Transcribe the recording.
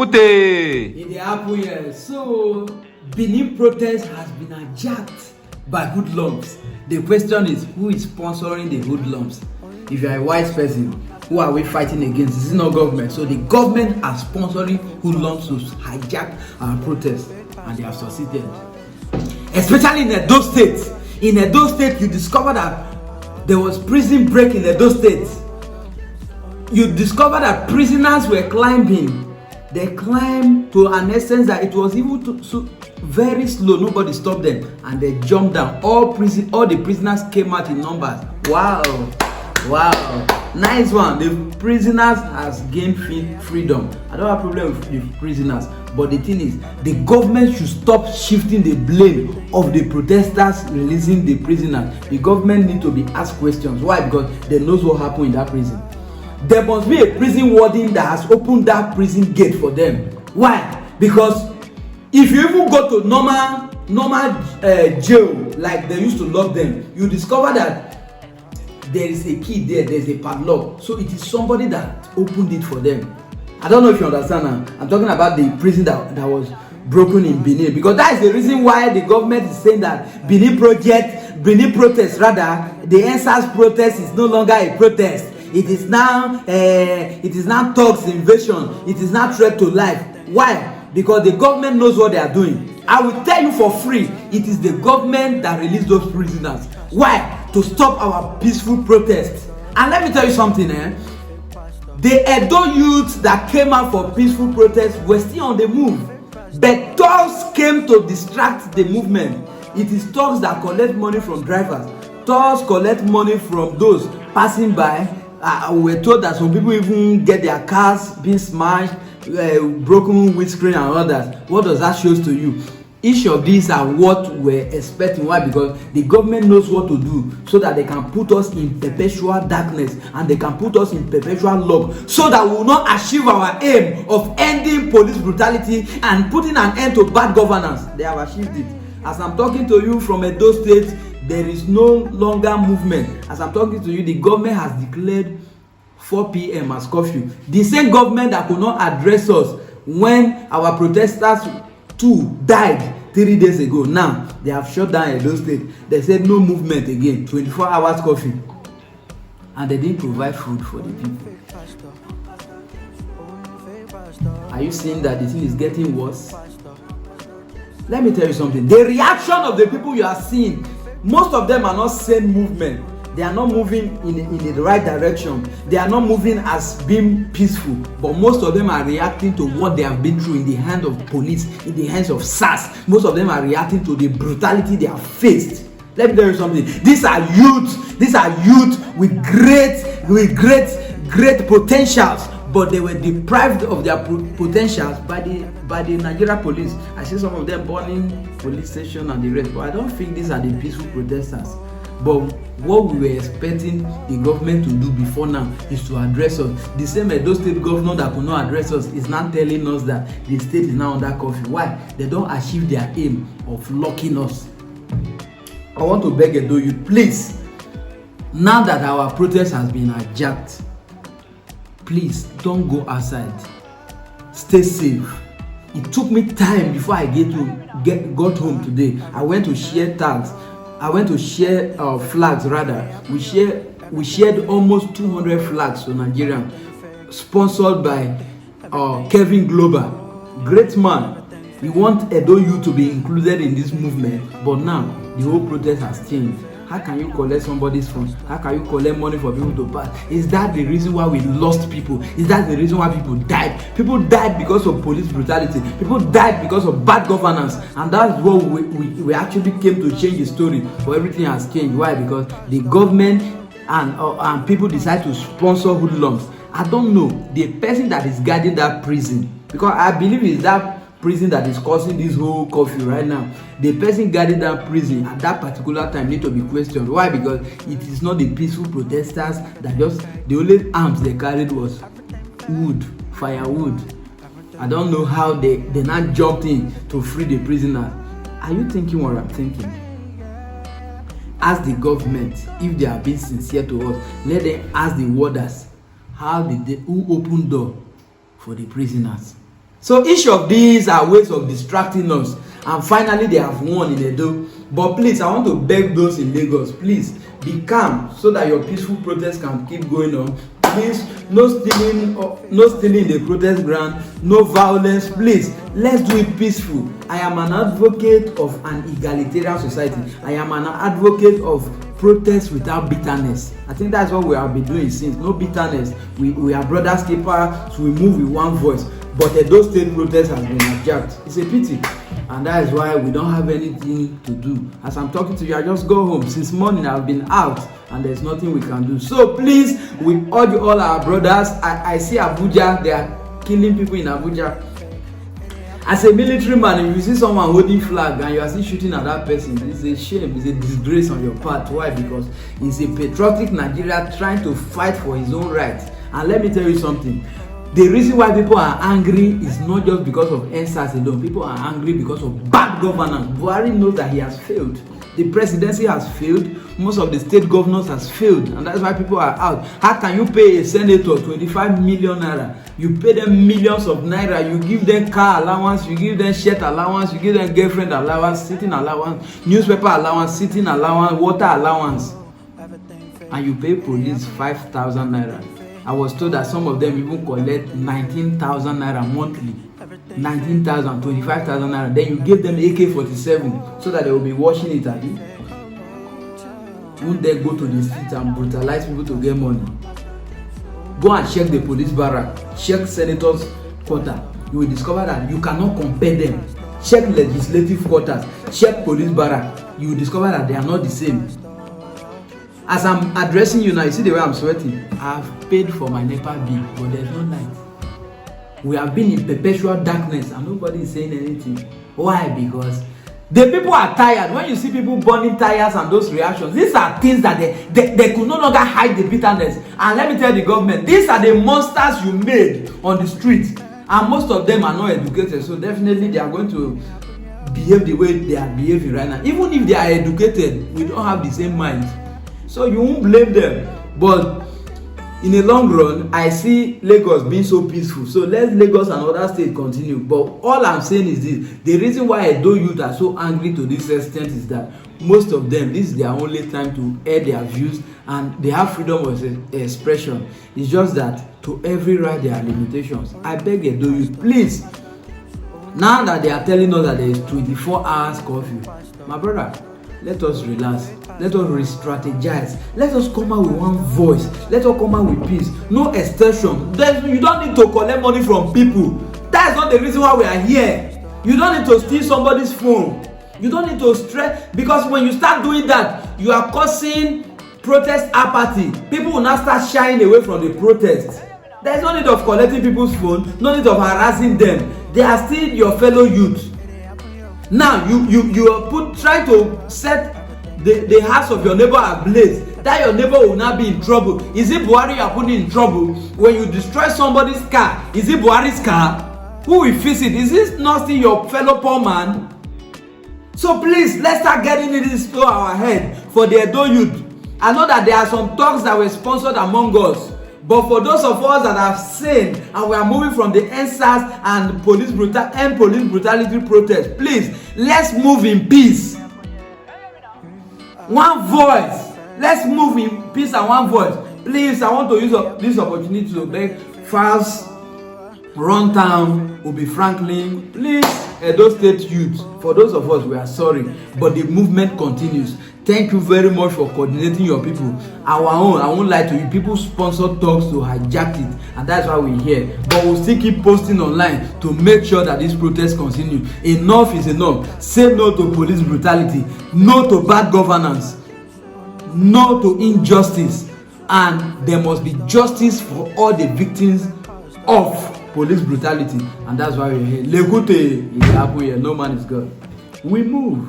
Pute. In the Apple year. So, Benin protest has been hijacked by hoodlums. The question is, who is sponsoring the hoodlums? If you are a wise person, who are we fighting against? This is not government. So the government are sponsoring hoodlums to hijack our protest, and they have succeeded. Especially in Edo State. In Edo State, you discover that there was prison break in Edo State. You discover that prisoners were climbing. They climbed to an extent that it was even very slow. Nobody stopped them, and they jumped down. All the prisoners came out in numbers. Wow, nice one. The prisoners has gained freedom. I don't have a problem with the prisoners, but the thing is, the government should stop shifting the blame of the protesters releasing the prisoners. The government need to be asked questions. Why? Because they knows what happened in that prison. There must be a prison warden that has opened that prison gate for them. Why? Because if you even go to normal jail, like they used to lock them, you discover that there is a key there, there's a padlock. So it is somebody that opened it for them. I don't know if you understand now. I'm talking about the prison that was broken in Benin, because that is the reason why the government is saying that Benin protest, rather, the EndSARS protest is no longer a protest. It is now thugs invasion. It is now threat to life. Why? Because the government knows what they are doing. I will tell you for free, it is the government that released those prisoners. Why? To stop our peaceful protests. And let me tell you something, the Edo youths that came out for peaceful protests were still on the move. But thugs came to distract the movement. It is thugs that collect money from drivers. Thugs collect money from those passing by. We were told that some people even get their cars being smashed, broken windscreen and others. What does that show to you? Each of these are what we're expecting. Why? Because the government knows what to do so that they can put us in perpetual darkness, and they can put us in perpetual lock, so that we will not achieve our aim of ending police brutality and putting an end to bad governance. They have achieved it. As I'm talking to you from Edo State, there is no longer movement. As I'm talking to you, the government has declared 4 p.m. as curfew. The same government that could not address us when our protesters too died 3 days ago, now they have shut down Edo State. They said no movement again, 24 hours curfew, and they didn't provide food for the people. Are you seeing that the thing is getting worse? Let me tell you something. The reaction of the people you are seeing, most of them are not sane movement. They are not moving in the right direction. They are not moving as being peaceful. But most of them are reacting to what they have been through in the hands of police, in the hands of SARS. Most of them are reacting to the brutality they have faced. Let me tell you something. These are youth. These are youth with great potentials. But they were deprived of their potentials by the Nigeria police. I see some of them burning police station and the rest. But I don't think these are the peaceful protesters. But what we were expecting the government to do before now is to address us. The same Edo State governor that could not address us is now telling us that the state is now under curfew. Why? They don't achieve their aim of locking us. I want to beg Edo youth, please, now that our protest has been hijacked, please don't go outside. Stay safe. It took me time before I got home today. I went to share tags. I went to share flags rather. We shared almost 200 flags to Nigeria, sponsored by Kevin Glover. Great man. We want Edo youth to be included in this movement, but now the whole protest has changed. How can you collect somebody's phone? How can you collect money for people to pass? Is that the reason why we lost people? Is that the reason why people died? People died because of police brutality. People died because of bad governance. And that's what we actually came to change the story. But everything has changed. Why? Because the government and people decide to sponsor hoodlums. I don't know the person that is guarding that prison, because I believe it's that prison that is causing this whole curfew right now. The person guarding that prison at that particular time need to be questioned. Why? Because it is not the peaceful protesters that the only arms they carried was wood, firewood. I don't know how they now jumped in to free the prisoners. Are you thinking what I'm thinking? Ask the government if they are being sincere to us. Let them ask the warders who opened door for the prisoners. So each of these are ways of distracting us, and finally they have won in Edo. But please, I want to beg those in Lagos, please be calm so that your peaceful protest can keep going on. Please, no stealing in the protest ground, no violence. Please, let's do it peaceful. I am an advocate of an egalitarian society. I am an advocate of protest without bitterness. I think that's what we have been doing since. No bitterness. We are brothers keepers, so we move with one voice. But those state protest has been hijacked. It's a pity, and that is why we don't have anything to do. As I'm talking to you, I just go home. Since morning I've been out, and there's nothing we can do. So please, we urge all our brothers. I see Abuja, they are killing people in Abuja. As a military man, if you see someone holding flag and you are still shooting at that person, it's a shame, it's a disgrace on your part. Why? Because it's a patriotic Nigeria trying to fight for his own rights. And let me tell you something. The reason why people are angry is not just because of EndSARS alone. People are angry because of bad governance. Buhari knows that he has failed. The presidency has failed. Most of the state governors has failed, and that's why people are out. How can you pay a senator 25 million naira? You pay them millions of naira. You give them car allowance. You give them shirt allowance. You give them girlfriend allowance, sitting allowance, newspaper allowance, sitting allowance, water allowance, and you pay police 5,000 naira. I was told that some of them even collect 19,000 naira monthly. 19,000, 25,000 naira. Then you give them AK-47 so that they will be washing it at you. Won't they go to the streets and brutalize people to get money? Go and check the police barrack. Check senators' quarter. You will discover that you cannot compare them. Check legislative quarters. Check police barrack. You will discover that they are not the same. As I'm addressing you now, you see the way I'm sweating. I've paid for my NEPA bill, but there's no light. We have been in perpetual darkness and nobody is saying anything. Why? Because the people are tired. When you see people burning tires and those reactions, these are things that they could no longer hide the bitterness. And let me tell the government, these are the monsters you made on the streets. And most of them are not educated, so definitely they are going to behave the way they are behaving right now. Even if they are educated, we don't have the same minds. So you won't blame them. But in the long run, I see Lagos being so peaceful. So let Lagos and other states continue. But all I'm saying is this. The reason why Edo youth are so angry to this extent is that most of them, this is their only time to air their views, and they have freedom of expression. It's just that to every right there are limitations. I beg Edo youth, please. Now that they are telling us that there is 24 hours curfew, my brother, let us relax. Let us re-strategize. Let us come out with one voice. Let us come out with peace. No extortion. You don't need to collect money from people. That's not the reason why we are here. You don't need to steal somebody's phone. You don't need to stress, because when you start doing that, you are causing protest apathy. People will now start shying away from the protest. There is no need of collecting people's phone. No need of harassing them. They are still your fellow youth. Now you are trying to set the house of your neighbor ablaze. That your neighbor will not be in trouble. Is it Buhari you are putting in trouble? When you destroy somebody's car, is it Buhari's car? Who will fix it? Is this not still your fellow poor man? So please, let's start getting this to our head for the Edo youth. I know that there are some talks that were sponsored among us, but for those of us that have seen and we are moving from the EndSARS and police brutality protest, please, let's move in peace. One voice. Let's move in peace and one voice. Please, I want to use this opportunity to beg Falz, Runtown, Obi Franklin, please, Edo State youth. For those of us, we are sorry, but the movement continues. Thank you very much for coordinating your people. Our own, I won't lie to you, people sponsor talks to hijack it, and that's why we're here. But we'll still keep posting online to make sure that this protest continue. Enough is enough. Say no to police brutality, no to bad governance, no to injustice, and there must be justice for all the victims of police brutality. And that's why we're here. Lekute is happy here. No man is God. We move.